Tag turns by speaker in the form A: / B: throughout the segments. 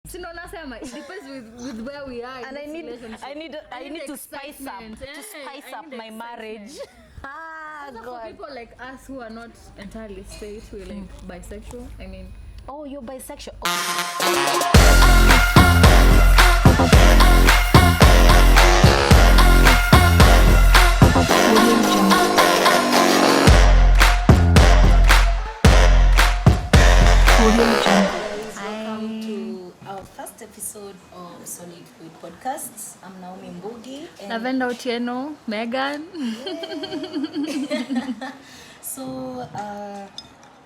A: Sino nasema it depends with where we are.
B: And I need to spice up my marriage.
A: For people like us who are not entirely straight, we're like bisexual. I mean,
B: oh, you're bisexual.
C: Welcome to our first episode of Solid Food Podcasts. I'm Naomi Mbugi
A: and Lavender Otieno, Megan.
C: So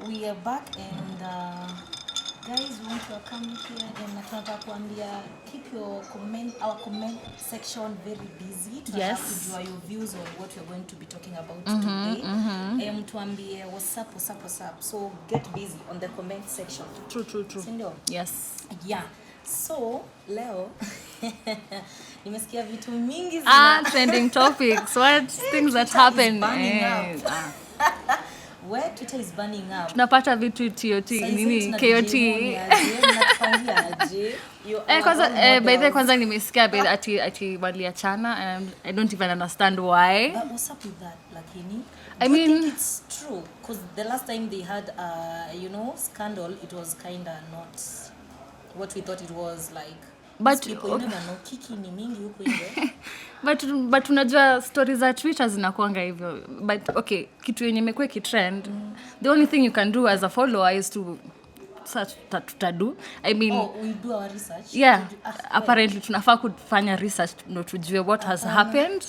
C: we are back and guys, we want to welcome you here and nataka kuambia keep our comment section very busy.
A: Yes.
C: To your views on what we're going to be talking about today. Tuambie what's up. So get busy on the comment section.
A: True.
C: Sindio?
A: Yes.
C: Yeah. So leo nimesikia vitu mingi
A: trending topics. What things that happen?
C: Where Twitter is burning up.
A: Tunapata vitu TOT nini KOT. By the kwanza nimesikia ati waliachana and I don't even understand why.
C: But what's up with that, lakini?
A: I mean,
C: think it's true because the last time they had scandal, it was kind of not what we thought it was like.
A: But
C: people never know kiki ni mingi huko nje.
A: But unajua stories za Twitter zinakuanga hivyo. But okay, kitu yenye imekuwa kitrend, the only thing you can do as a follower is to search tutadu. I mean,
C: we do our research.
A: Yeah, apparently tunafaa kufanya research no tujue what has happened.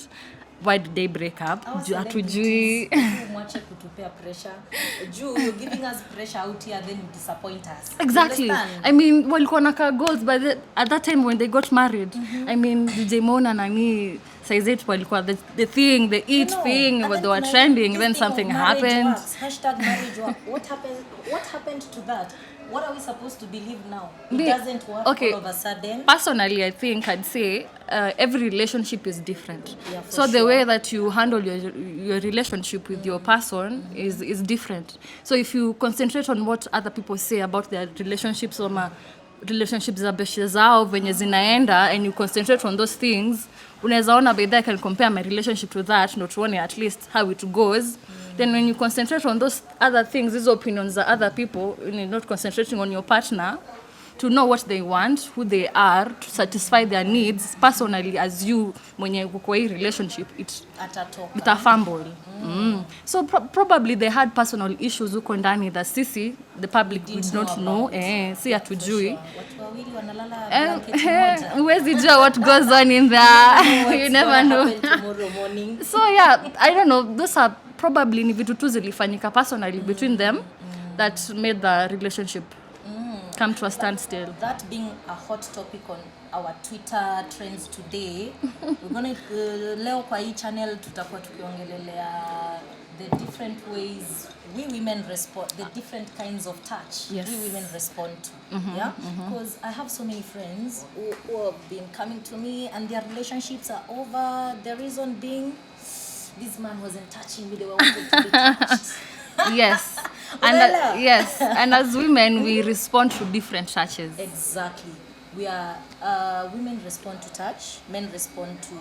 A: Why did they break up? Hatujui.
C: Mwache kutupea pressure. You're giving us pressure out here, then you disappoint us.
A: Exactly. I mean, walikuwa na goals, but at that time when they got married, I mean, DJ Mona nani says it walikuwa the thing, the thing, they were trending, then something happened.
C: #marriage work. What happened to that? What are we supposed to believe now? It doesn't work all of a sudden.
A: Personally, I think I'd say every relationship is different.
C: Yeah,
A: so the way that you handle your relationship with your person is different. So if you concentrate on what other people say about their relationships or relationships za beshe zao venye zinaenda and you concentrate on those things, unaweza ona by that I can compare my relationship to that, not one at least how it goes. Then when you concentrate on those other things, these opinions of other people, you're not concentrating on your partner to know what they want, who they are, to satisfy their needs personally as you mwenye kwa hii relationship it fumble. So probably they had personal issues huko ndani that sisi the public would not know. Si hatujui.
C: Watu wawili wanalala blanketi moja.
A: Huwezi jua what goes on in there. You never know. So yeah, I don't know, those are probably ni vitu tu zilifanyika personally between them that made the relationship come to a standstill.
C: That being a hot topic on our Twitter trends today, we're going to leo kwa hii channel tutakuwa tukiongelelea the different ways we women respond, the different kinds of touch we women respond to. Because I have so many friends who have been coming to me and their relationships are over. The reason being, this man wasn't touching me, they were wanting to be touched.
A: Yes. And as women we respond to different touches.
C: Exactly. We are women respond to touch, men respond to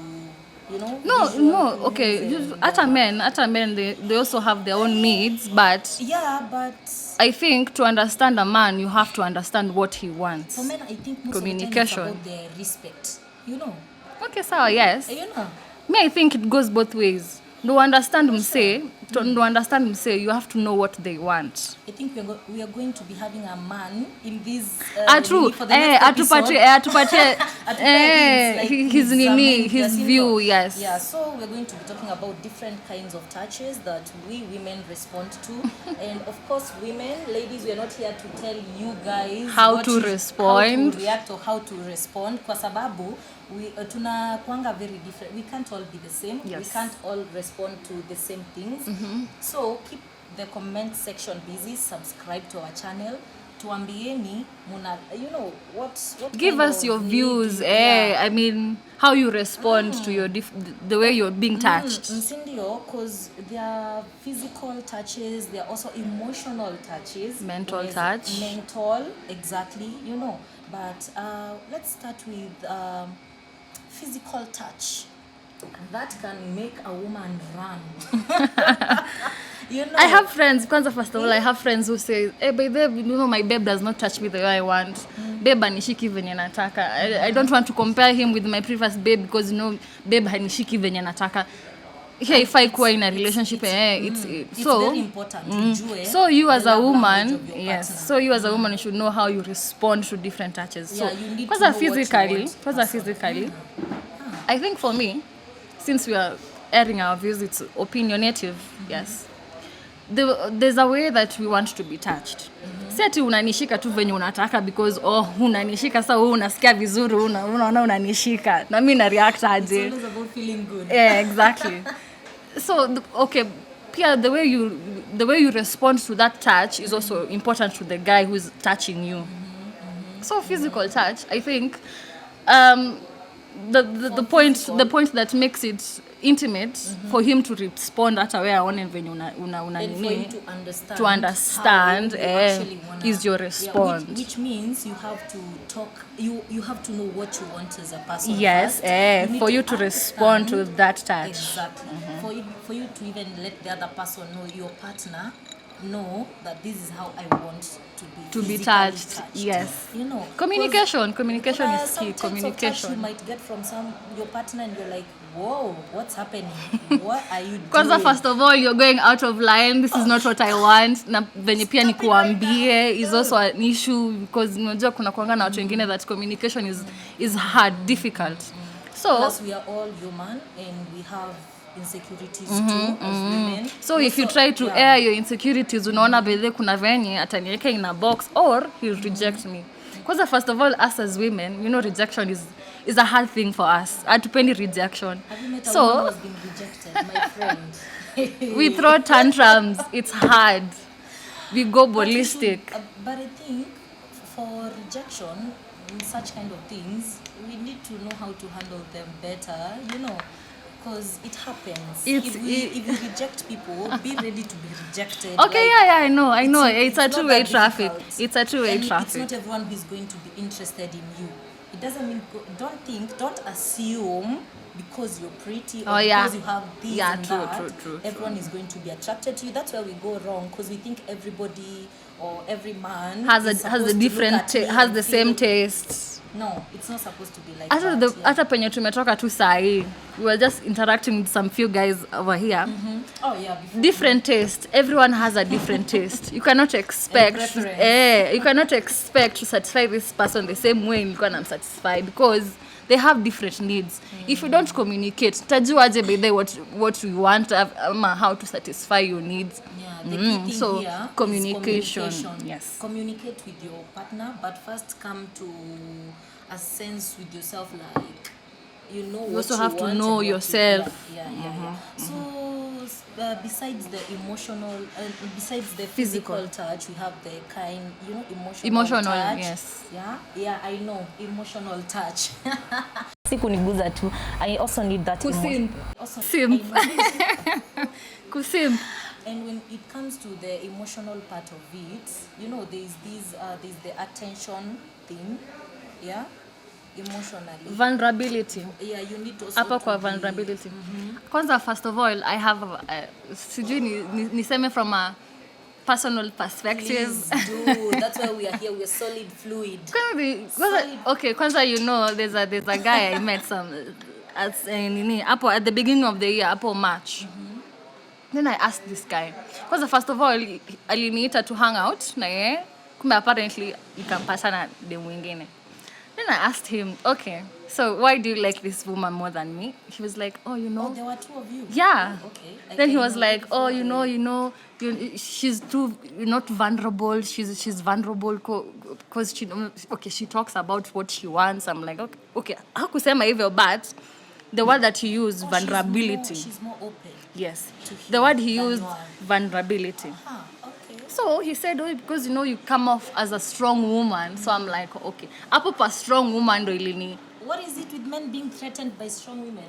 A: No, okay. Ata men they also have their own needs, but I think to understand a man you have to understand what he wants.
C: For men, I think most
A: communication.
C: Of the time it's about their respect.
A: Okay, so yes. Me, I think it goes both ways. To understand mse, you have to know what they want.
C: I think we are going to be having a man in this
A: true.
C: For the next episode.
A: His view, yes.
C: Yeah, so we're going to be talking about different kinds of touches that we women respond to. And of course, ladies, we are not here to tell you guys
A: how to respond,
C: how to react or how to respond. Kwa sababu tunakuanga very different. We can't all be the same.
A: Yes.
C: We can't all respond to the same things. So keep the comment section busy. Subscribe to our channel. tuambieni muna, you know, what
A: Give
C: kind
A: us
C: of
A: your
C: need
A: views,
C: you, yeah.
A: I mean, how you respond to your the way you're being touched.
C: Sindio, because there are physical touches, there are also emotional touches.
A: Mental
C: There's
A: touch.
C: Mental, exactly, you know. But let's start with physical touch. That can make a woman run. You know.
A: I have friends, kwanza first of all, I have friends who say, hey, babe, you know, my babe does not touch me the way I want. Babe hanishiki venye nataka. I don't want to compare him with my previous babe because, you know, babe hanishiki venye nataka. Here, if I kuwa in a relationship,
C: it's
A: so
C: very important ujue
A: so you as
C: the
A: a
C: love language
A: woman,
C: of your
A: yes,
C: partner.
A: so you as a woman, you should know how you respond to different touches.
C: Yeah,
A: So,
C: you need to
A: kwanza
C: know what you
A: physically,
C: want
A: kwanza
C: person.
A: physically, I think for me, since we are airing our views, it's opinionative, yes. There's a way that we want to be touched. Si ati unanishika tu venye unataka because unanishika sasa wewe unasikia vizuri unaona unanishika na mimi na react aje.
C: It's always about feeling good.
A: Yeah, exactly. So okay, Pia the way you respond to that touch is also important to the guy who's touching you. So physical touch, I think the point that makes it intimate for him to respond hata wewe aone venye una
C: And for him to
A: understand
C: how you actually wanna,
A: is your response.
C: Yeah, which means you have to talk, you have to know what you want as a person.
A: Yes,
C: first.
A: for you to respond to that touch.
C: Exactly. For you to even let the other person know, your partner know that this is how I want to be
A: be touched. Yes.
C: You know.
A: Communication is
C: Some
A: key.
C: types of touch you
A: Communication.
C: might get from your partner and you're like, whoa, what's happening? What are you doing?
A: Kwanza first of all, you're going out of line. This is not what I want. Na venye pia nikuambie is also an issue because unajua kuna kuanga na watu wengine that communication is hard, difficult. So
C: plus we are all human and we have insecurities too as women.
A: So if you try to air your insecurities, unaona bedhe kuna venye ataniweka in a box or he'll reject me. Because first of all, us as women, you know, rejection is a hard thing for us. Hatupendi rejection.
C: Have you met a woman who has been rejected, my friend?
A: We throw tantrums. It's hard. We go ballistic.
C: But I think for rejection, such kind of things, we need to know how to handle them better, you know. Because it happens. If you reject people, be ready to be rejected.
A: Okay, I know. It's a two-way traffic. It's a two-way traffic.
C: It's not everyone who's going to be interested in you. It doesn't mean, don't assume because you're pretty or because you have this and that, everyone is going to be attracted to you. That's where we go wrong, because we think everybody or every man has a different
A: has the same taste.
C: No, it's not supposed to be like that.
A: Hata penye tumetoka tu sahi, we were just interacting with some few guys over here.
C: Oh yeah,
A: different taste. Everyone has a different taste. You cannot expect to satisfy this person the same way you're gonna satisfy, because they have different needs. If you don't communicate, tajuaje by what we want, how to satisfy your needs.
C: The key thing
A: so
C: here
A: communication.
C: Is communication.
A: Yes.
C: Communicate with your partner, but first come to a sense with yourself, like you know
A: you
C: what
A: also
C: you
A: have
C: want
A: to know yourself.
C: So besides the emotional, besides the physical touch, we have the kind, you know, emotional touch.
A: Yes.
C: Yeah, I know, emotional touch.
B: Sikuniguza tu. I also need that
A: Kusimp. Kusimp.
C: And when it comes to the emotional part of it, you know, there's the attention thing, yeah, emotionally.
A: Vulnerability.
C: Yeah, you need to also
A: Hapa kwa vulnerability. Kwanza, first of all, I have sijui niseme from a personal perspective.
C: Please do. That's why we are here. We're solid fluid.
A: Kwanza, you know, there's a guy I met at the beginning of the year, Apo March. Then I asked this guy, because first of all, aliniita to hang out na yeye, kumbe apparently ikampata na dem mwingine. Then I asked him, okay, so why do you like this woman more than me? He was like, oh, you know.
C: Oh, there were two of you?
A: Yeah.
C: Oh, okay.
A: Then he was like, oh, you know, she's too not vulnerable. She's vulnerable because she talks about what she wants. I'm like, okay. Hakusema hivyo, but the word that he used, vulnerability.
C: She's more open.
A: Yes. The word he used, vulnerability.
C: Okay.
A: So he said, oh, because you come off as a strong woman. So I'm like, okay, hapo pa strong woman ndo ilini.
C: What is it with men being threatened by strong women?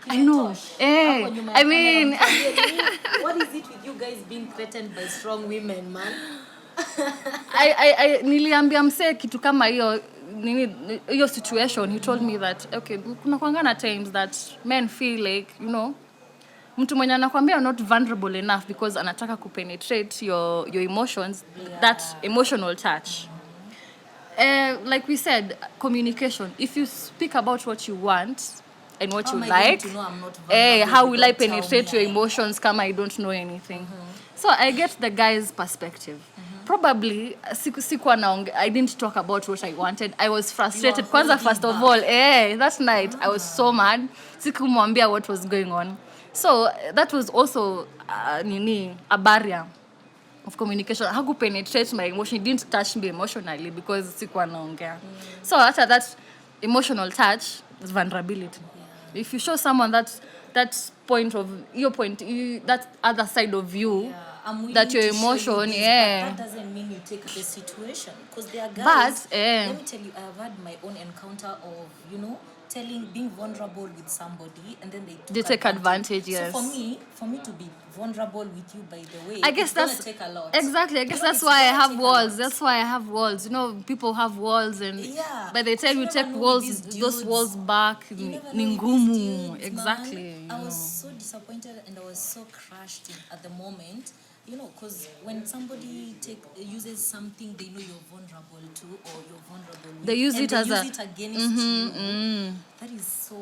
A: I know.
C: Hapo nyuma ya
A: I
C: kamera
A: mean,
C: mtuambie, what is it with you guys being threatened by strong women, man?
A: I niliambia msee kitu kama hiyo hiyo situation. He told me that okay, kuna kuangana times that men feel like mtu mwenye anakuambia you're not vulnerable enough because anataka kupenetrate your emotions, that emotional touch. Like we said, communication. If you speak about what you want and what you like, how will I penetrate your emotions kama I don't know anything? So I get the guy's perspective. Probably I didn't talk about what I wanted. I was frustrated. Kwanza, first of all, that night I was so mad. Sikumwambia what was going on. So that was also a barrier of communication. How could penetrate my emotion? It didn't touch me emotionally because sikuwa naongea. So after that emotional touch is vulnerability. If you show someone that point of your point, that other side of you, that your emotion,
C: but that doesn't mean you take the situation, because there are guys.
A: But
C: let me tell you, I've had my own encounter of being vulnerable with somebody, and then they
A: take advantage. Yes.
C: So for me to be vulnerable with you, by the way,
A: I guess that's
C: take a lot.
A: Exactly. I guess that's why I have walls. That's why I have walls. People have walls, and by the time you take those walls back, ni ngumu. Exactly.
C: I was so disappointed and I was so crushed at the moment. Because when somebody uses something they know you're vulnerable to, or you're vulnerable with,
A: they use it
C: against you. That is so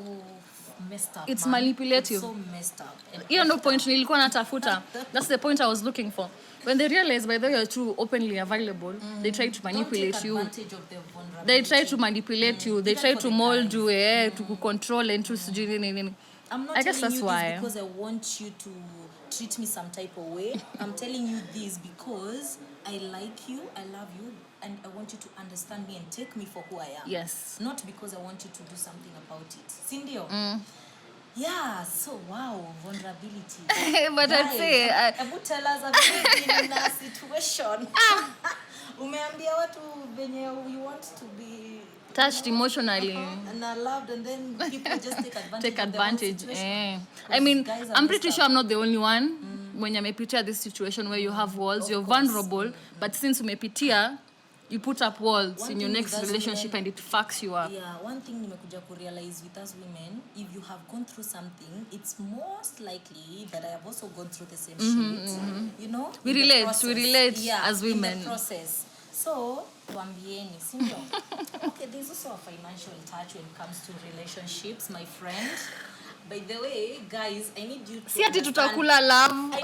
C: messed up.
A: It's manipulative.
C: It's so messed up.
A: Hiyo no point nilikuwa natafuta. That's the point I was looking for. When they realize by the way you're too openly available, they try to manipulate you. They try to manipulate you. They try to mold you, to control and to
C: I'm not telling you this because I want you to treat me some type of way. I'm telling you this because I like you, I love you, and I want you to understand me and take me for who I am.
A: Yes.
C: Not because I want you to do something about it. Sindio? Yeah, so wow, vulnerability.
A: But guys, I'd say
C: I would tell us I've been in a situation. Umeambia watu venye you want to be
A: touched emotionally
C: and I loved, and then people just take
A: advantage. I mean, I'm pretty sure I'm not the only one when you mepitia this situation where you have walls, you're vulnerable, but since umepitia, you put up walls in your next relationship and it fucks you up.
C: Yeah, one thing nimekuja kurealize with us women, if you have gone through something, it's most likely that I have also gone through the same shit.
A: We relate as women.
C: In the process. So, tuambieni, sindio? Okay, there's also a financial touch when it comes to relationships, my friend. By the way, guys, I need you to
A: si ati tutakula love.
C: I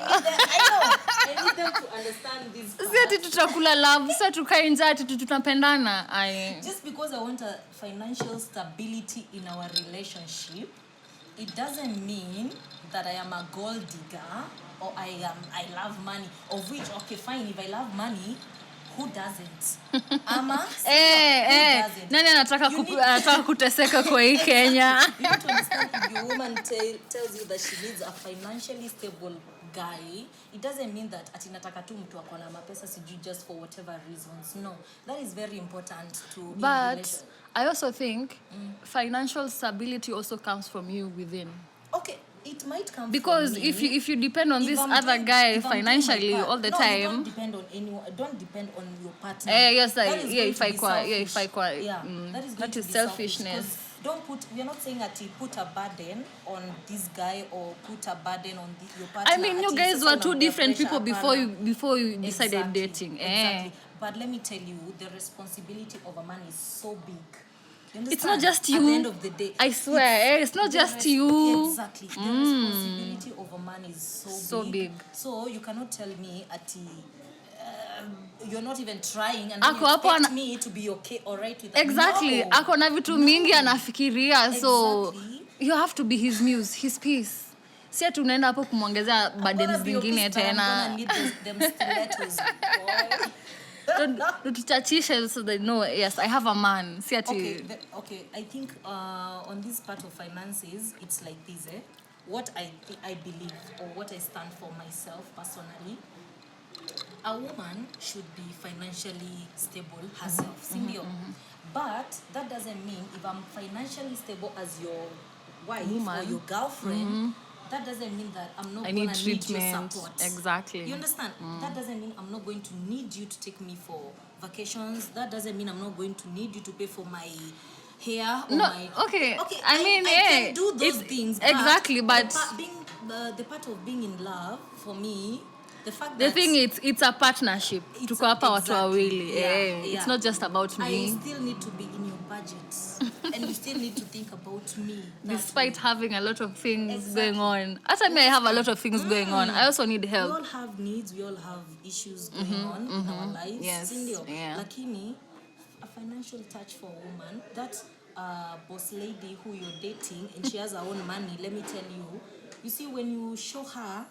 C: need them to understand this part.
A: Si ati tutakula love, sa tukae nje ati tutapendana.
C: Just because I want a financial stability in our relationship, it doesn't mean that I am a gold digger or I love money. Of which, okay, fine, if I love money, who doesn't? Ama? Who doesn't?
A: Nani anataka kuteseka kwa hii Kenya?
C: You need to understand, if your woman tells you that she needs a financially stable guy, it doesn't mean that ati nataka tu mtu ako na mapesa sijui just for whatever reasons. No, that is very important to.
A: But I also think financial stability also comes from you within.
C: Okay. It might come
A: because
C: from me.
A: if you depend on this other guy financially all the time,
C: don't depend on anyone. Don't depend on your partner.
A: Yes,
C: that
A: is selfishness.
C: We are not saying that you put a burden on this guy or put a burden on your partner.
A: I mean, you guys were two different people before you decided dating.
C: Exactly. But let me tell you, the responsibility of a man is so big.
A: It's not just you.
C: At the end of the day,
A: I swear, it's not just you.
C: Exactly. The responsibility of a man is so big. So you cannot tell me you're not even trying and you expect me to be okay or right with that.
A: Exactly. Ako na vitu mingi anafikiria, so you have to be his muse, his peace. Si ati unaenda hapo kumwongezea burdens zingine tena. Tutachisha so they know, yes, I have a man. Si ati
C: okay, I think on this part of finances, it's like this, what I believe or what I stand for myself personally. a woman should be financially stable herself, sindio? But that doesn't mean if I'm financially stable as your wife or
A: Woman.
C: your girlfriend, that doesn't mean that I'm not
A: I
C: gonna
A: need
C: need your
A: treatment.
C: support.
A: Exactly.
C: You understand? That doesn't mean I'm not going to need you to take me for vacations. That doesn't mean I'm not going to need you to pay for my hair or
A: No,
C: my
A: okay.
C: Okay,
A: I mean,
C: I
A: yeah,
C: can do those
A: it's-
C: things.
A: exactly, but
C: the part of being in love for me, the fact
A: the
C: that
A: thing it's a partnership.
C: It's
A: Tuko hapa watu
C: exactly,
A: wawili. It's not just about
C: I
A: me.
C: still need to be in your budget, and you still need to think about me. that
A: Despite
C: way.
A: having a lot of things
C: Exactly.
A: going on. At I have a lot of things going on. I also need
C: We
A: help.
C: all have needs, we all have issues going on in our lives.
A: Yes,
C: Sindio?
A: yeah.
C: Lakini, a financial touch for a woman, that boss lady who you're dating and she has her own money, let me tell you, you see, when you show her,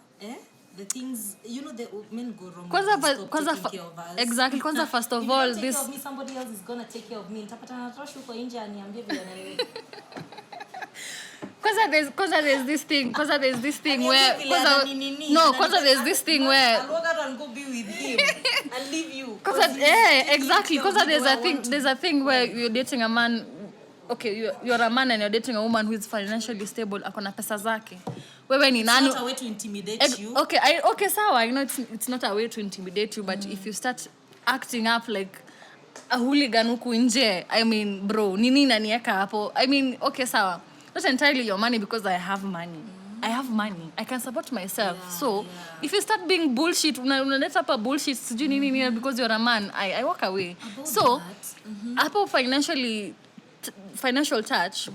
C: the things, you know, the men go wrong.
A: Kwanza
C: Taking care of us.
A: exactly. Kwanza first of
C: If you
A: all,
C: don't take
A: this
C: care of me, somebody else is gonna take care of me. Nitapata natrashu huko nje aniambie vile ananiweka.
A: Kwanza there's this thing. Kwanza there's this thing
C: Aniambie
A: where
C: vile ananini,
A: no.
C: and
A: Kwanza
C: then
A: there's this thing where
C: I'll walk out and go be with him. I'll leave you.
A: Because exactly. Because there's a thing where you're dating a man. Okay, you're a man and you're dating a woman who is financially stable. Akona pesa zake. Wewe ni nani?
C: It's not a way to intimidate you.
A: Okay, sawa. I know it's not a way to intimidate you, but if you start acting up like a hooligan huku nje, I mean, bro, nini nanieka hapo? I mean, okay, sawa. Not entirely your money because I have money. I have money. I can support myself. So, if you start being bullshit, unaleta hapa bullshit, sijui nini because you're a man, I walk away.
C: About
A: So,
C: that,
A: hapo financial touch,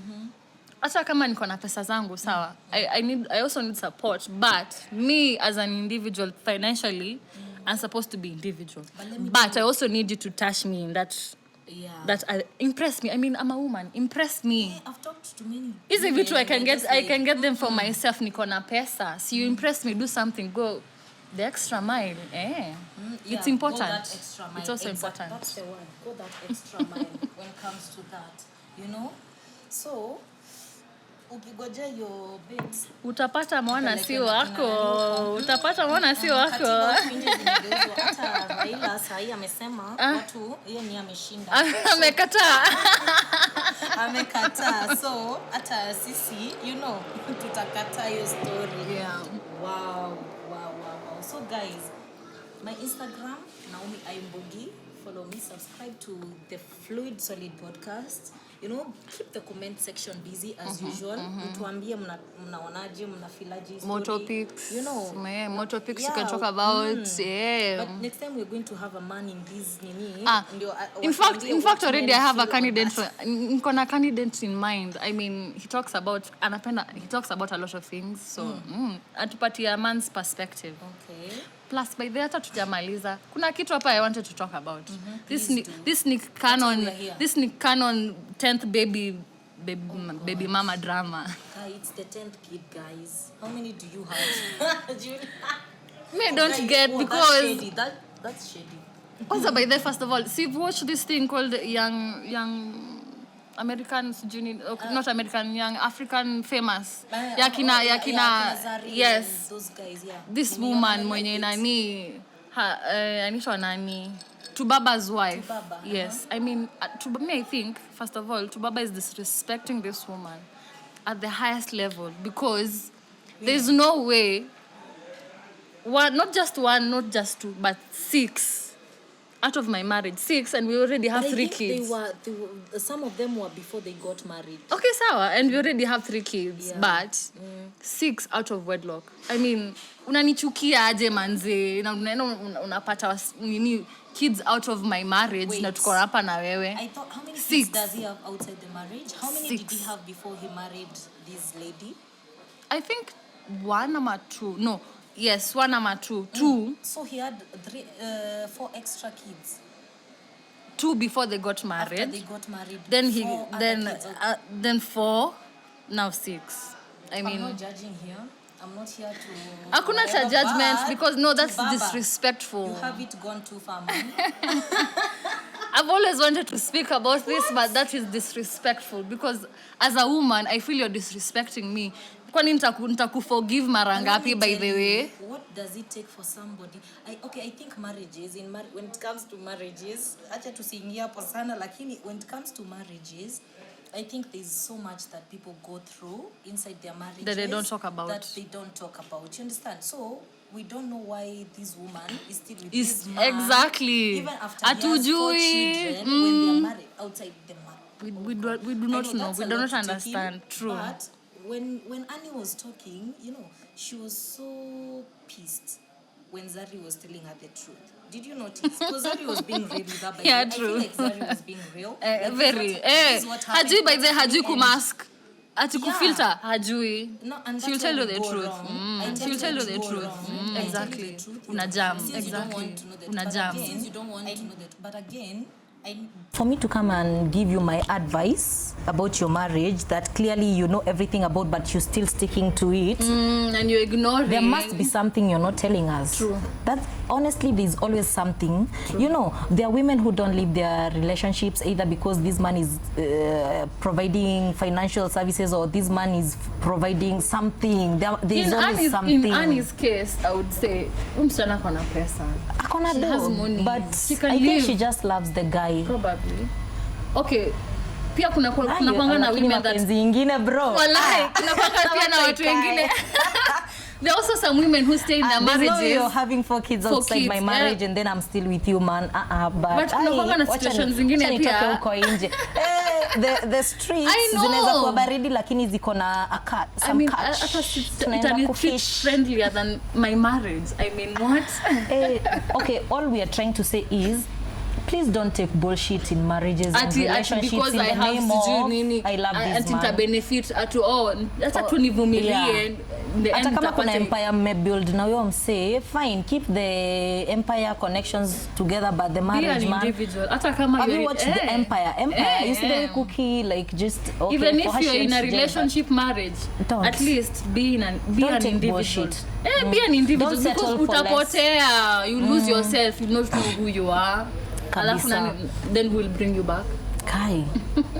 A: hata kama niko na pesa zangu sawa, I also need support, but me as an individual financially, I'm supposed to be individual. But I also need you to touch me in that impress me. I mean, I'm a woman. Impress me.
C: I've talked to many.
A: Hizi vitu I can
C: like,
A: get them for myself. Niko na pesa. So you impress me, do something, go the extra mile. It's important.
C: Go that extra mile.
A: It's also
C: Exactly.
A: important.
C: That's the word. Go that extra mile when it comes to that. You know? So, ukigoja your bits.
A: Utapata mwana si wako.
C: Katiba nje zimegeuzwa. Hata Raila sahi amesema watu yeye ni ameshinda. Amekataa. So, hata sisi, you know, tutakataa hiyo story.
A: Yeah.
C: Wow. So guys, my Instagram, Naomi Aimbogi. Follow me, subscribe to the Fluid Solid podcast. You know, keep the comment section busy as usual. Utuambie mnaonaje, mnafilaje story.
A: More topics.
C: You know.
A: More topics you can talk about.
C: But next time we're going to have a man in this nini.
A: In fact already I have a candidate niko na candidate in mind. I mean, he talks about a lot of things. So, atupatia a man's perspective.
C: Okay.
A: Plus by the hata tujamaliza. Kuna kitu hapa I wanted to talk about. This Nick Cannon 10th baby mama drama.
C: It's the 10th kid, guys. How many do you have?
A: Me don't get because
C: that's shady.
A: Also by the first of all, see, you've watched this thing called young American not American, young African famous. Yakina yes.
C: Those guys, yeah.
A: This woman mwenye nani anaitwa nani? Tubaba's wife.
C: Tubaba,
A: yes. I mean, I think first of all, Tubaba is disrespecting this woman at the highest level because there's no way not just one, not just two, but 6 out of my marriage, 6, and we already have 3 kids.
C: They were, some of them were before they got married.
A: Okay, sawa, and we already have 3 kids, but 6 out of wedlock. I mean, unanichukia aje manze, unapata nini kids out of my marriage na tuko hapa na wewe.
C: I thought, how many
A: 6
C: kids does he have outside the marriage? How many
A: 6
C: did he have before he married this lady?
A: I think 1 or 2. No. Yes, 1 or 2. 2.
C: So he had 4 extra kids.
A: 2 before they got married.
C: After they got married.
A: Then 4, now 6.
C: I'm not judging here. I'm not here to.
A: Hakuna cha judgment because no, that's disrespectful.
C: You have it gone too far, man.
A: I've always wanted to speak about this, but that is disrespectful because as a woman, I feel you're disrespecting me. kwani nitakuforgive mara ngapi by the way?
C: What does it take for somebody? I think marriages when it comes to marriages, acha tusiingia hapo sana, lakini when it comes to marriages, I think there's so much that people go through inside their marriages
A: that they don't talk about.
C: You understand? So we don't know why this woman is still with this man.
A: Exactly.
C: Even after he has 4 children, when they are married outside the marriage.
A: We do not know. We do not understand. True.
C: But when Annie was talking, she was so pissed when Zari was telling her the truth. Did you notice? Because Zari was being real with her.
A: Yeah, true.
C: I feel like Zari was being real.
A: Very. Hajui by the hajui kumask. Ati kufilter hajui.
C: No, and
A: she'll tell you the truth.
C: She'll
A: tell you the truth. Exactly. Una jam. Exactly. Una jam.
C: Since you don't want to know that. But again, for me to come and give you my advice about your marriage that clearly you know everything about but you're still sticking to it
A: and you ignore it,
C: there must be something you're not telling us.
A: True.
C: That honestly there's always something. True. There are women who don't leave their relationships either because this man is providing financial services or this man is providing something. There's always something.
A: In Annie's case, I would say msichana akona pesa,
C: akona do, but
A: she can
C: I
A: live.
C: think she just loves the guy.
A: Probably. Okay. Pia kuna kwanga na women that
C: zingine bro.
A: Wallahi, kuna kwanga pia na watu wengine. There are also some women who stay in their marriages.
C: No, you're having 4 kids outside my marriage and then I'm still with you, man.
A: But kuna kwanga na situations zingine pia.
C: Huko nje. The streets zinaweza kuwa baridi lakini ziko na some catch.
A: It's friendlier than my marriage. I mean, what?
C: Okay, all we are trying to say is please don't take bullshit in marriages and relationships
A: because
C: in the name of I love this man.
A: Benefit at all. Hata tunivumilie.
C: Hata kama kuna empire build na huyo msee, fine, keep the empire connections together but the marriage man.
A: Individual. Hata kama
C: have you watched the empire? You see the cookie like just okay.
A: Even if you're in a relationship marriage, at least be an individual. Be an individual because utapotea, you lose yourself, you don't know who you are. Then we'll bring you back.
C: Kai,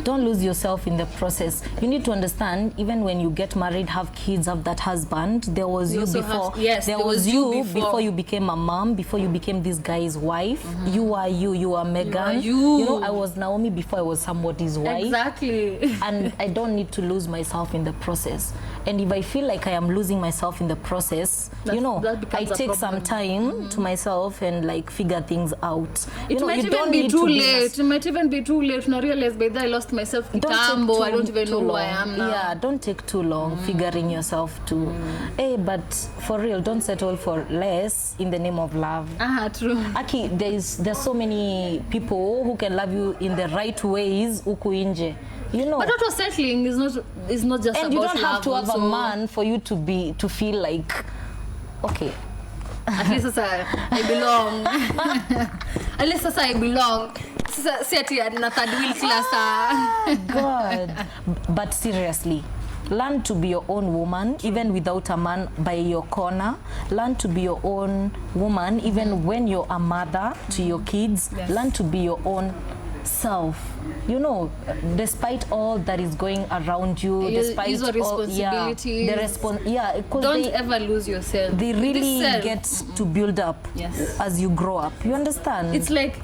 C: don't lose yourself in the process. You need to understand, even when you get married, have kids, have that husband, there was you before.
A: There was you
C: before you became a mom, before you became this guy's wife. You are Megan. I was Naomi before I was somebody's wife.
A: Exactly.
C: And I don't need to lose myself in the process. And if I feel like I am losing myself in the process, I take some time to myself and like figure things out.
A: It might even be too late. It might even be too late. I realized by that I lost myself. I don't even know who I am now.
C: Yeah, don't take too long figuring yourself too. But for real, don't settle for less in the name of love.
A: True.
C: Aki, there's so many people who can love you in the right ways huku nje.
A: But what was settling is not just
C: and
A: about love.
C: And you don't have to have
A: also.
C: a man for you to feel like okay.
A: At least I belong. At least I belong.
C: God. But seriously, learn to be your own woman even without a man by your corner. Learn to be your own woman even when you're a mother to your kids. Yes. Learn to be your own self. Despite all that is going around you, despite
A: all responsibilities, don't ever lose yourself.
C: They really get to build up as you grow up. You understand?
A: It's like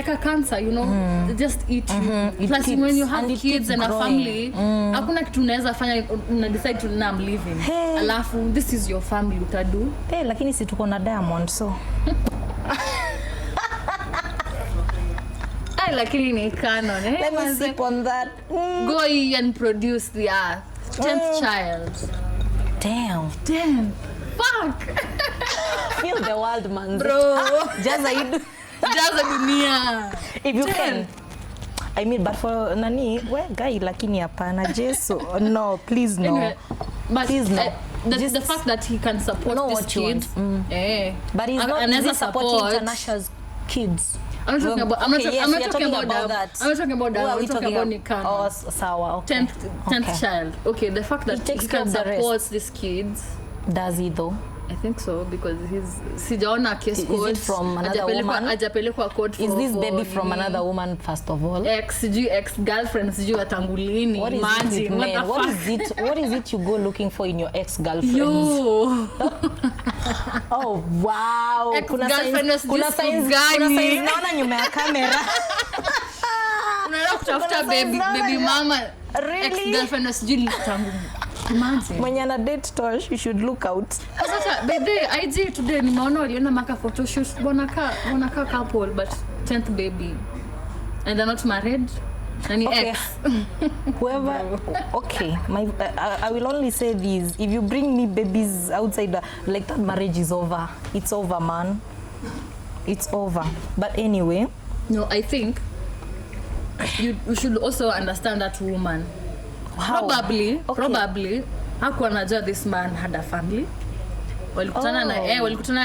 A: a cancer, They just eat you. Plus, when you have kids and a family, hakuna kitu unaweza fanya una decide to I'm leaving. Alafu this is your family utadu.
C: Lakini si tuko na Diamond so.
A: Lakini ni canon.
C: Let me sip on that.
A: Go and produce the earth. 10th child.
C: Damn.
A: Fuck.
C: Feel the world, man.
A: Bro.
C: Jaza
A: dunia.
C: If you can. I mean, but for nani, guy lakini hapana Jesu. No, please no.
A: Anyway, but
C: please no.
A: The fact that he can support this kid.
C: But he's not supporting Tanasha's kids.
A: I'm not talking about that. I'm talking about Nikan.
C: Oh, sawa. Okay.
A: 10th child. Okay, the fact that he can support these kids.
C: Does he though?
A: I think so because sijaona case
B: Is
A: court.
B: it from another woman?
A: Hajapelekwa court
B: Is
A: for-
B: this
A: for
B: baby from
A: nini.
B: another woman first of all?
A: Ex-girlfriend sijui watangulini.
B: What is
A: Imagine,
B: it with
A: what the
B: men? What
A: fuck?
B: is it? What is it you go looking for in your ex-girlfriends?
A: Yo.
B: Oh wow.
A: Ex-girlfriend was
B: Kuna
A: just
B: signs
A: gani?
B: naona nyuma ya kamera.
A: Unaenda kutafuta baby mama.
B: Really?
A: Ex-girlfriend sijui tangu. Imagine.
B: Mwenye ana date Tosh, you should look out.
A: Sasa baby IG today nimeona walienda maka photo shoot wanaka couple but 10th baby and they're not married. And
B: Okay.
A: ex.
B: Whoever, okay, I will only say this: if you bring me babies outside, like that marriage is over. It's over, man. It's over. But anyway,
A: No, I think you should also understand that woman.
B: how?
A: Probably hakuwa anajua this man had a family. Walikutana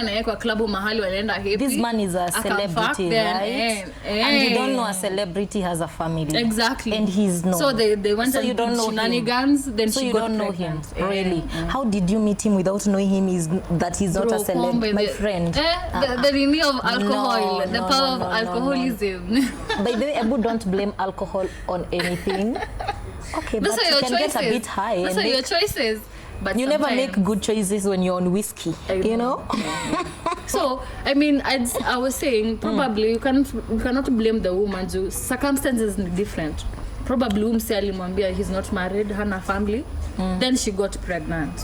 A: na yeye kwa klabu mahali wanaenda happy.
B: This man is a celebrity, right? And you don't know a celebrity has a family.
A: Exactly.
B: And he's not.
A: So they went
B: So
A: and
B: you don't know
A: shenanigans, then
B: So
A: she
B: you
A: got
B: don't know
A: pregnant.
B: him, really? How did you meet him without knowing him? Is that he's not a
A: Bro,
B: celeb,
A: pombe,
B: my
A: the-
B: friend?
A: The renewal of alcohol, the
B: No,
A: power
B: no,
A: of
B: no,
A: alcoholism.
B: By the way, Abu, don't blame alcohol on anything. Okay,
A: Those
B: but
A: are
B: you
A: your
B: can
A: choices.
B: get a bit high.
A: Those
B: and
A: are your
B: make-
A: choices. But
B: you never
A: sometimes-
B: make good choices when you're on whiskey, you know?
A: So I mean, I was saying probably you cannot blame the woman. Circumstances are different. Probably umse alimwambia he's not married, hana family, then she got pregnant.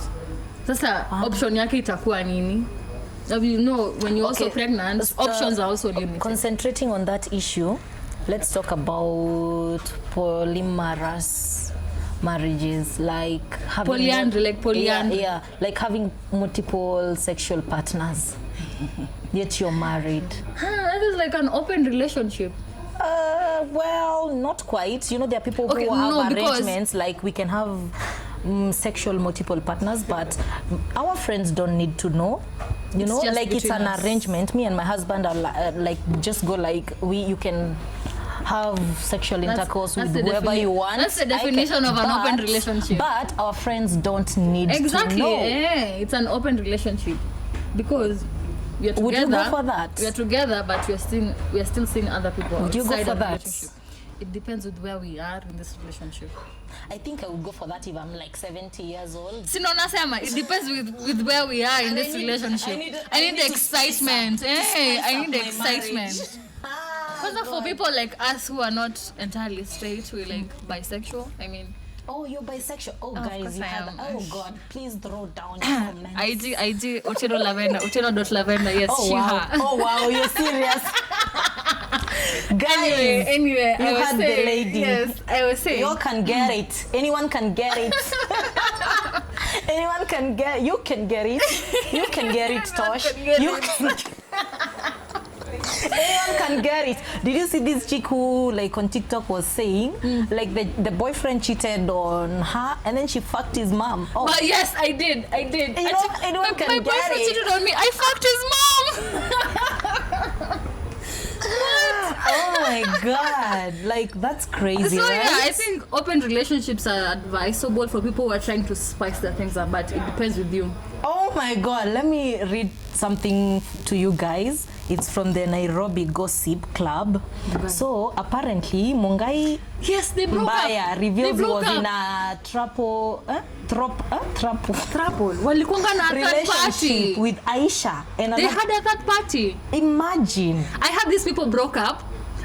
A: Sasa option yake itakuwa nini? You know, when you're also
B: Okay,
A: pregnant, options are also limited.
B: Concentrating on that issue, let's talk about polyamorous marriages, like having
A: Polyandry.
B: yeah, like having multiple sexual partners, yet you're married.
A: That is like an open relationship.
B: Well, not quite. You know, there are people
A: Okay,
B: who have
A: no, because-
B: arrangements, like we can have sexual multiple partners, but our friends don't need to know. You
A: It's
B: know,
A: just
B: like it's
A: between
B: an
A: us.
B: arrangement. Me and my husband are like just go like you can have sexual intercourse with
A: the
B: whoever you want.
A: That's the
B: I can-
A: definition of an open
B: but-
A: relationship.
B: But our friends don't need
A: Exactly.
B: to know.
A: It's an open relationship because we are together.
B: Would you go for that?
A: We are together, but we are still seeing other people.
B: Would you go
A: outside
B: for
A: of the
B: that?
A: relationship. It depends with where we are in this relationship.
B: I think I would go for that if I'm like 70 years old.
A: Si ndo nasema, it depends with where we are in
B: And
A: this relationship. I need the
B: to spice
A: excitement.
B: up-
A: Hey,
B: spice
A: I
B: up
A: need the
B: my
A: excitement.
B: marriage.
A: Because for people like us who are not entirely straight, we like bisexual. I mean,
B: Oh, you're bisexual. Oh,
A: of
B: guys,
A: course
B: you
A: I
B: have.
A: am.
B: Oh God, please throw down your comments.
A: IG, Uteno Lavender, Uteno.Lavender, yes,
B: Oh
A: she,
B: wow!
A: her.
B: Oh wow! You're serious, guys.
A: Anyway,
B: you
A: I was
B: heard the
A: saying,
B: lady.
A: Yes, I was saying.
B: You all can get it. Anyone can get it. Anyone can get. You can get it. You can get it, Tosh.
A: can get
B: You
A: it.
B: can. Anyone can get it. Did you see this chick who, like, on TikTok was saying, like, the boyfriend cheated on her and then she fucked his mom? Oh,
A: But yes, I did.
B: You know, anyone can
A: my
B: get
A: boyfriend
B: it.
A: cheated on me. I fucked his mom.
B: oh my God! Like, that's crazy,
A: So
B: right?
A: yeah, I think open relationships are advisable for people who are trying to spice their things up, but it depends with you.
B: Oh my God, let me read something to you guys. It's from the Nairobi Gossip Club. So apparently Mungai
A: Yes, they broke
B: Mbaya
A: up.
B: reveals
A: They
B: he
A: broke
B: was
A: up.
B: in a trapo
A: Trouble. Walikuanga na third
B: relationship
A: party.
B: with Aisha and
A: They
B: another,
A: had a third party.
B: imagine.
A: I had these people broke up.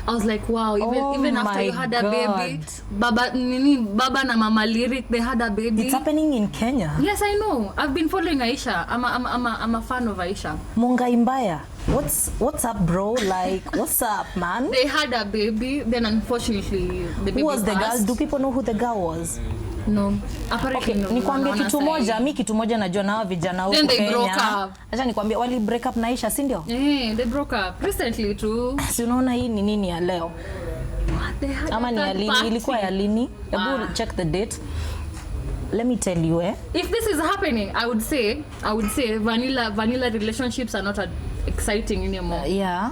A: I was like, wow, even after
B: my
A: you had a baby,
B: God.
A: Baba na Mama Lyric, they had a baby.
B: It's happening in Kenya.
A: Yes, I know. I've been following Aisha. I'm a fan of Aisha.
B: Mungai Mbaya. What's up, bro? Like, what's up, man?
A: They had a baby, then unfortunately the baby
B: Who was the girl?
A: passed.
B: Do people know who the girl was?
A: No. Apparently
B: Okay,
A: no.
B: nikwambie
A: Wanaona
B: kitu
A: sahi.
B: moja, mi kitu moja najua nao vijana huku
A: Then they
B: Kenya.
A: broke up.
B: Acha nikwambie wali break up na Aisha, si ndio?
A: They broke up recently too.
B: Si unaona hii ni nini ya leo?
A: They had
B: Ama
A: a
B: ni ya
A: third
B: lini?
A: party.
B: Ilikuwa ya lini? Hebu check the date. Let me tell you,
A: If this is happening, I would say vanilla relationships are not exciting anymore.
B: Yeah.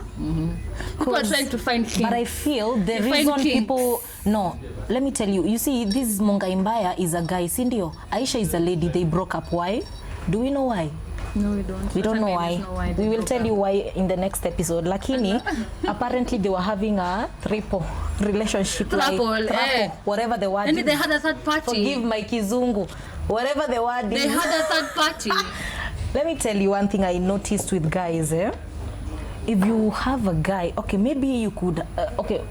A: People are trying to find king.
B: But I feel the
A: You find
B: reason
A: kinks.
B: people no, let me tell you. You see, this Mungai Mbaya is a guy, si ndio? Aisha is a lady. They broke up. Why? Do we know why?
A: No, we don't.
B: We don't know why. We will tell you why in the next episode. Lakini, apparently they were having a triple relationship.
A: Triple,
B: whatever the word
A: and
B: is.
A: they had a third party.
B: Forgive my kizungu. Whatever the word is.
A: They had a third party.
B: Let me tell you one thing I noticed with guys. If you have a guy, okay, maybe you could, okay,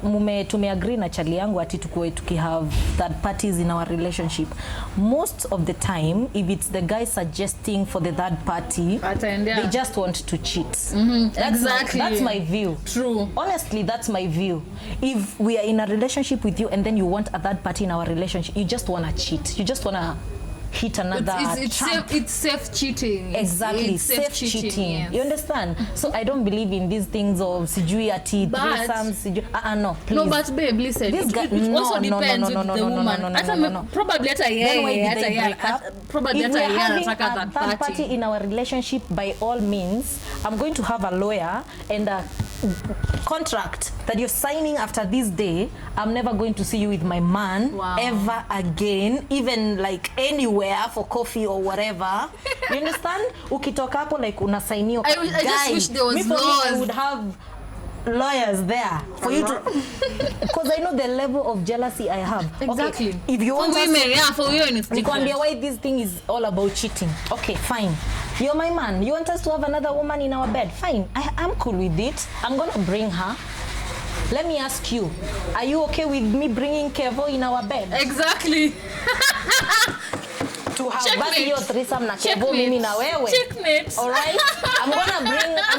B: tumeagree na chali yangu ati tuki have third parties in our relationship. Most of the time, if it's the guy suggesting for the third party, they just want to cheat.
A: Exactly.
B: That's my view.
A: True.
B: Honestly, that's my view. If we are in a relationship with you and then you want a third party in our relationship, you just want to cheat. You just want to hit another
A: it's safe cheating.
B: Exactly,
A: it's
B: safe cheating.
A: Yes.
B: You understand? So I don't believe in these things of sijui ati threesome, no, please.
A: No, but babe, listen. It also depends with the woman. Probably at a year. Probably at a year.
B: If we're having a third party in our relationship, by all means, I'm going to have a lawyer and a contract that you're signing after this day. I'm never going to see you with my man ever again, even like anywhere for coffee or whatever. You understand? Ukitoka hapo like unasainio.
A: I just wish there was laws.
B: I would have lawyers there for you to, because I know the level of jealousy I have.
A: Exactly.
B: Okay, if you want
A: for women, for women it's different.
B: Why this thing is all about cheating. Okay, fine. You're my man. You want us to have another woman in our bed? Fine. I'm cool with it. I'm gonna bring her. Let me ask you, are you okay with me bringing Kevo in our bed?
A: Exactly.
B: To have basi hiyo threesome na Kevo mimi na wewe.
A: Checkmate.
B: All right? I'm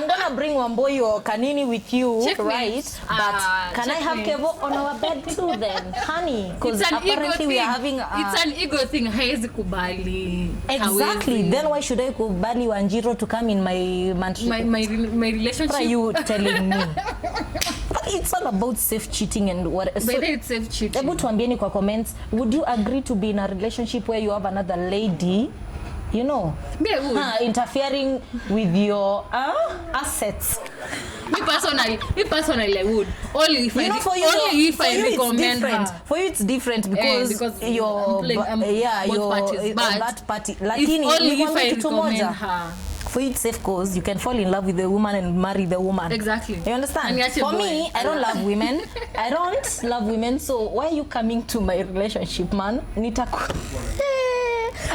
B: gonna bring Wamboi or Kanini with you, right? But can I have Kevo on our bed too then? Honey, because apparently we are having
A: it's an ego thing. Haezi kubali.
B: Exactly. Then why should I kubali Wanjiro to come in my
A: my relationship?
B: What are you telling me? But it's all about safe cheating and what.
A: So, but it's safe cheating.
B: Hebu tuambieni kwa comments, would you agree to be in a relationship where you have another lady, you know, interfering with your assets?
A: Me personally I would. Only if I recommend her.
B: For you it's different because you're that party. Lakini
A: only if I recommend her.
B: For you it's safe cause you can fall in love with the woman and marry the woman.
A: Exactly.
B: You understand? For me, I don't love women. I don't love women. So why are you coming to my relationship, man?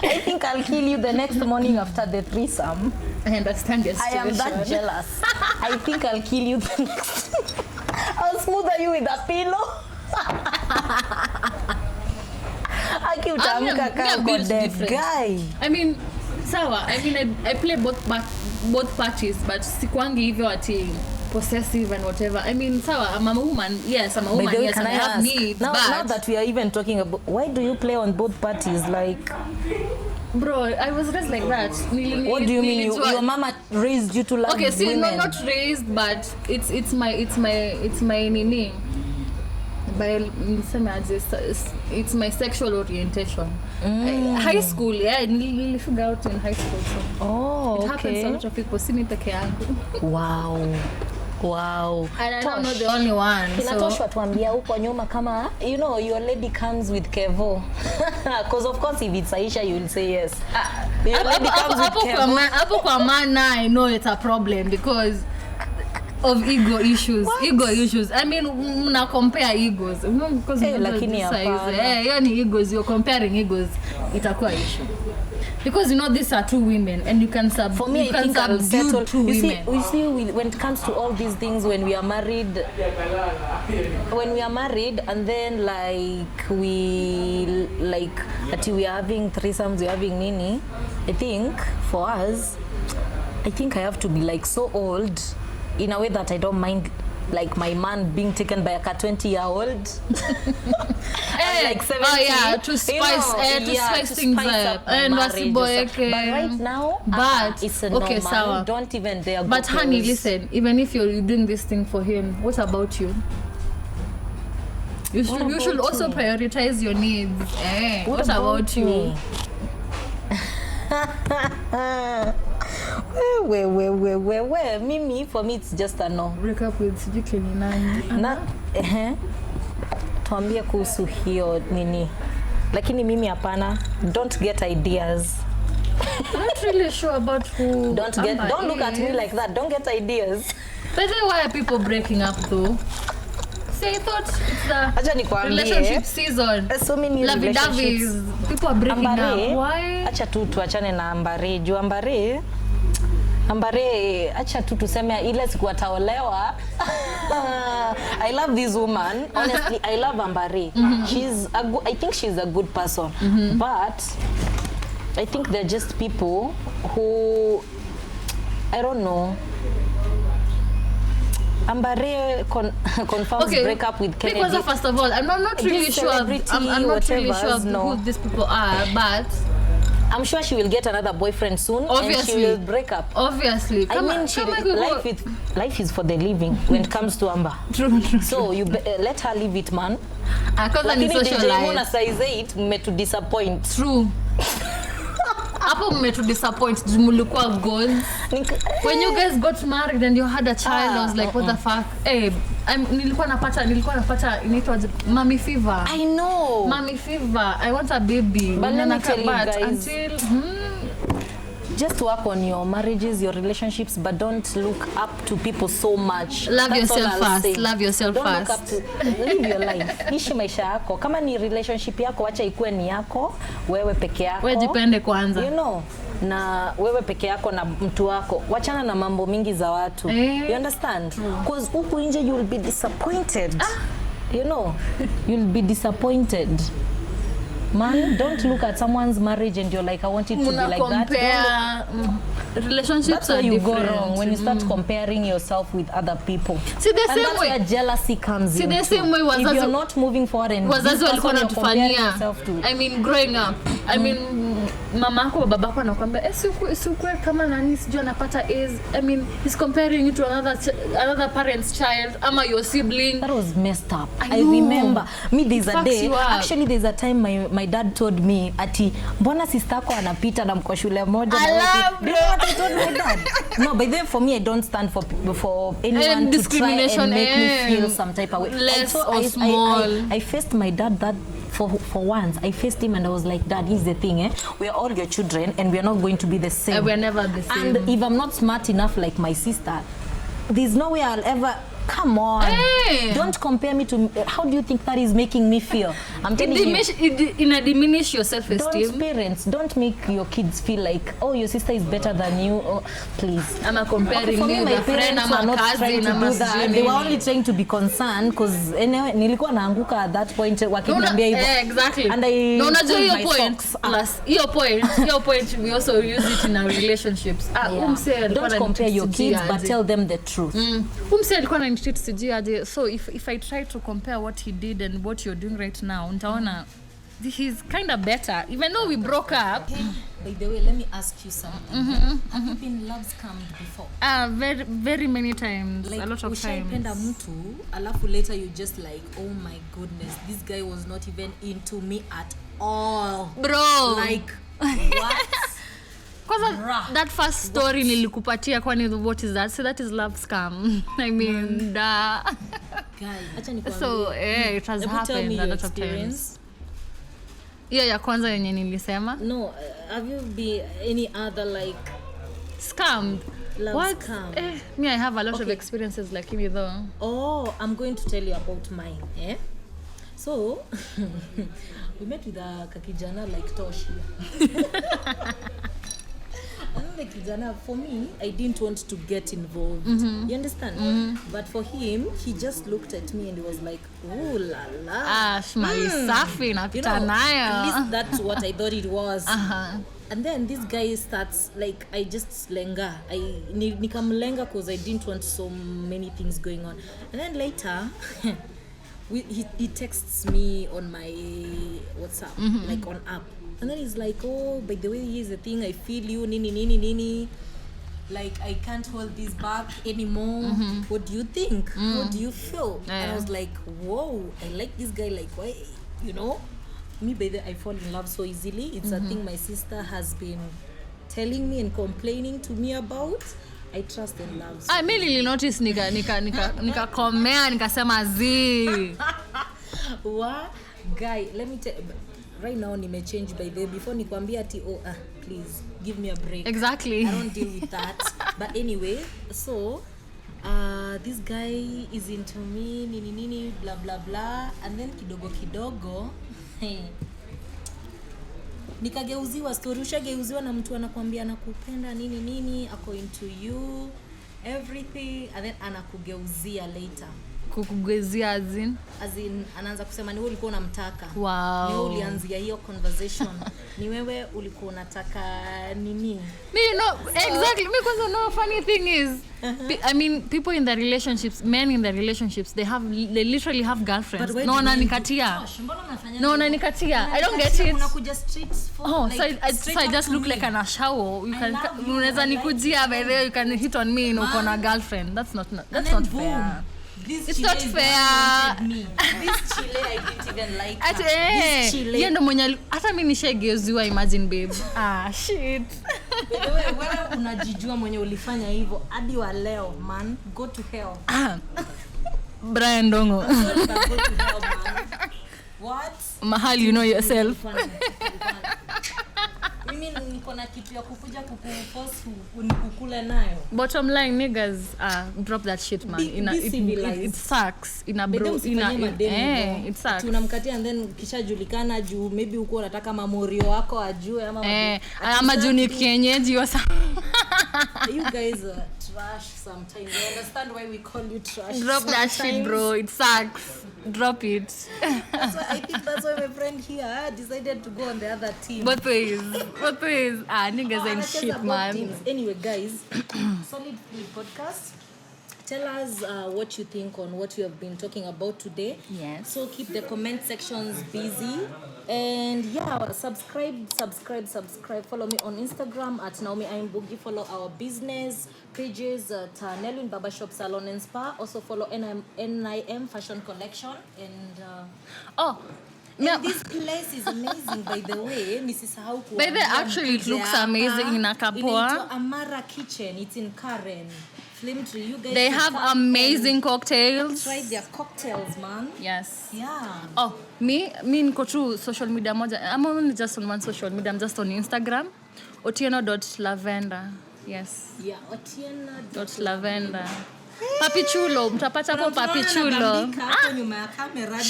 B: I think I'll kill you the next morning after the threesome.
A: I understand your situation.
B: I am that jealous. I think I'll kill you the next. I'll smother you with a pillow. Aki utaamka kama dead guy.
A: I mean, sawa. I mean, I play both parties, but sikwangi hivyo ati possessive and whatever. I mean, sawa, I'm a woman. Yes, I'm a woman. Yes, and I have needs.
B: Now that we are even talking about, why do you play on both parties? Like,
A: bro, I was raised like that.
B: What do you mean? Your mama raised you to love women?
A: Okay, see, no, not raised, but it's my nini. It's my sexual orientation. High school, yeah, I figured out in high school. So it happens to a lot of people. See me peke yangu.
B: Wow.
A: And I'm not the only one.
B: Inatoshwa tuambia huko nyuma kama, you know, your lady comes with Kevo. Because of course if it's Aisha you will say yes. Your lady comes with Kevo.
A: Hapo kwa mana I know it's a problem because of ego issues. What? Ego issues. I mean, mna compare egos. Because
B: lakini hapana.
A: Yani egos, you're comparing egos, itakuwa issue. Because you know these are two women and you can
B: for me, I think I'll settle
A: two women.
B: You see when it comes to all these things, when we are married and then we are having threesomes, we're having nini, I think for us, I think I have to be like so old in a way that I don't mind like my man being taken by a 20-year-old. Like 70.
A: To spice things up. And
B: but right now, it's a normal. Sawa. Don't even dare go
A: But honey, listen, even if you're doing this thing for him, what about you? You should also prioritize your needs. What about you?
B: Where Mimi, for me it's just a no.
A: Break up with sijui nani.
B: Tuambie kuhusu hiyo nini. Lakini mimi hapana, don't get ideas.
A: I'm not really sure about who.
B: Don't look at me like that. Don't get ideas.
A: But then why are people breaking up though? See, I thought it's the relationship season.
B: So many relationships.
A: People are breaking
B: Ambare,
A: up. Why?
B: Acha tu tuachane na Ambare. Juu Ambare, acha tu tuseme ile siku ataolewa. I love this woman. Honestly, I love Ambare. I think she's a good person. But I think they're just people who, I don't know. Ambare confirms breakup with Kennedy.
A: Because first of all, I'm not really sure. I'm not really sure who these people are, but
B: I'm sure she will get another boyfriend soon.
A: Obviously.
B: And she will break up.
A: Obviously.
B: Life is for the living when it comes to Amber.
A: True.
B: So you let her live it, man.
A: Lakini social life.
B: Size 8 me to disappoint.
A: True. Hapo mmetu disappoint mulikuwa goals. When you guys got married and you had a child, I was like, what the fuck? Hey, nilikuwa napata inaitwa mommy fever.
B: I know.
A: Mommy fever. I want a baby.
B: But let me tell you guys,
A: until
B: just work on your marriages, your relationships, but don't look up to people so much.
A: Love yourself first. Love yourself
B: don't
A: first.
B: Look up to, live your life. Ishi maisha yako. Kama ni relationship yako, acha ikuwe ni yako, wewe peke yako.
A: Wewe jipende kwanza.
B: You know, na wewe peke yako na mtu wako. Wachana na mambo mingi za watu. You understand? Because huku nje you will be disappointed. You know, you'll be disappointed. Man, don't look at someone's marriage and you're like, I want it to be like that.
A: Relationships
B: that's where you
A: different.
B: go wrong when you start comparing yourself with other people.
A: See, the
B: and
A: same
B: that's
A: way
B: where jealousy comes in.
A: See, the same way
B: if you're not moving forward and
A: wazazi walikuwa wanatufanyia. I mean, growing up, I mean, mama yako baba yako anakuambia si ukwe kama nani sijui anapata A's. I mean, he's comparing you to another parent's child ama your sibling.
B: That was messed up. I remember me there's a day, actually there's a time my dad told me ati mbona sister yako anapita na mko shule moja na I told my dad. No, but then for me, I don't stand for anyone to try and make me feel some type of way.
A: Less or small.
B: I faced my dad that for once. I faced him and I was like, Dad, here's the thing, we are all your children and we are not going to be the same.
A: We're never the same.
B: And if I'm not smart enough like my sister, there's no way I'll ever... Come on.
A: Hey.
B: Don't compare me to... How do you think that is making me feel? I'm telling you.
A: It diminish your self-esteem.
B: Don't make your kids feel like, oh, your sister is better than you. Oh, please.
A: I'm comparing
B: you
A: with a friend, I'm a cousin, I'm a
B: that. They were only trying to be concerned because nilikuwa naanguka at that point wakiniambia hivyo.
A: Exactly.
B: And I
A: unajua your point. Plus, your point, we also use it in our relationships.
B: Don't compare your kids, but tell them the truth.
A: So if I try to compare what he did and what you're doing right now, nitaona he's kind of better, even though we broke up.
C: Okay. By the way, let me ask you something. Have you been love scammed before?
A: Very, very many times.
C: Like,
A: a lot of times.
C: Ushaipenda mtu, alafu later you just like, oh my goodness, this guy was not even into me at all.
A: Bro.
C: Like, what?
A: Because that first story nilikupatia kwani what is that? So that is love scam. I mean,
C: Guy,
A: so it has happened a lot of times. Ya kwanza yenye nilisema.
C: No, have you been any other like
A: scammed?
C: Love scam?
A: Me, I have a lot of experiences like you though.
C: Oh, I'm going to tell you about mine. So, we met with a kakijana like Toshi. The kijana, for me, I didn't want to get involved. You understand? But for him, he just looked at me and he was like, "Oh la la."
A: Shmali safi napita nayo.
C: At least that's what I thought it was. And then this guy starts like, I just lenga. Nikamlenga because I didn't want so many things going on. And then later, he texts me on my WhatsApp, like on app. And then he's like, oh, by the way, here's the thing, I feel you, nini. Like, I can't hold this back anymore. What do you think? What do you feel? And I was like, whoa, I like this guy. Like, why, me, by the way, I fall in love so easily. It's a thing my sister has been telling me and complaining to me about. I trust and love.
A: I immediately noticed nika komea nikasema zi.
C: What? Guy, let me tell you. right now nimechange by the way. Before nikwambia ati please give me a break.
A: Exactly.
C: I don't deal with that. But anyway, so this guy is into me nini blah blah blah, and then kidogo nikageuziwa story. Ushageuziwa na mtu anakuambia anakupenda nini ako into you everything, and then anakugeuzia later.
A: Kukugezia as in
C: anaanza kusema ni wewe ulikuwa unamtaka.
A: Wow.
C: Ni wewe ulianzia hiyo conversation. Ni wewe ulikuwa unataka nini?
A: Me no, exactly. Me kwanza no, funny thing is I mean people in the relationships, men in the relationships, they literally have girlfriends. No wananikatia. No wananikatia. I don't get it.
C: Unakuja straight for
A: so I just look like an ashawo. You can unaweza nikujia by the way, you can hit on me uko na girlfriend. That's not fair. It's not fair.
C: This chile I didn't even like.
A: This chile. Yeye ndo mwenye hata mimi nishageuziwa, imagine babe. Shit.
C: Wewe unajijua mwenye ulifanya hivyo hadi wa leo man, go to hell.
A: Brian Dongo.
C: Go to hell man. What?
A: Mahal, you know yourself.
C: Mimi niko na kitu ya kukuja kukuforce unikukule nayo.
A: Bottom line niggas, drop that shit man. It sucks. It sucks.
C: Tunamkatia and then kishajulikana juu maybe uko unataka mamorio wako ajue
A: ama juu ni kienyeji or something.
C: You guys are trash sometimes. I understand why we call you trash.
A: Drop that shit bro. It sucks. Drop it.
C: I think that's why my friend here decided to go on the other team.
A: Both ways. Niggas ain't shit man.
C: Teams. Anyway guys, Solid Food Podcast. Tell us what you think on what we have been talking about today.
A: Yes.
C: So keep the comment sections busy. And yeah, subscribe. Follow me on Instagram at Naomi Aimbugi. Follow our business pages at Nelwyn Baba Shop Salon and Spa. Also follow NIM Fashion Collection. And this place is amazing, by the way. Mrs. Hauku.
A: By the actually it looks amazing in Akapoa.
C: Amara Kitchen. It's in Karen. Flimtree. You guys.
A: They have amazing cocktails.
C: Try their cocktails, man.
A: Yes.
C: Yeah.
A: Me niko tu social media moja. I'm only just on one social media. I'm just on Instagram. Otieno.lavender. Yes.
C: Yeah,
A: Otieno.lavender. Papi Chulo, mtapata hapo Papi Chulo.
C: Nyuma ya kamera.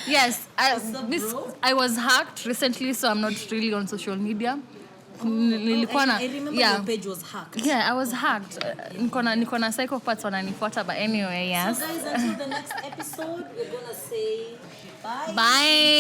A: Yes, I was hacked recently, so I'm not really on social media.
C: I remember your page was hacked.
A: Yeah, I was hacked. Niko na psychopaths wananifuata, but anyway, yes.
C: So guys, until the next episode, we're gonna say bye.
A: Bye.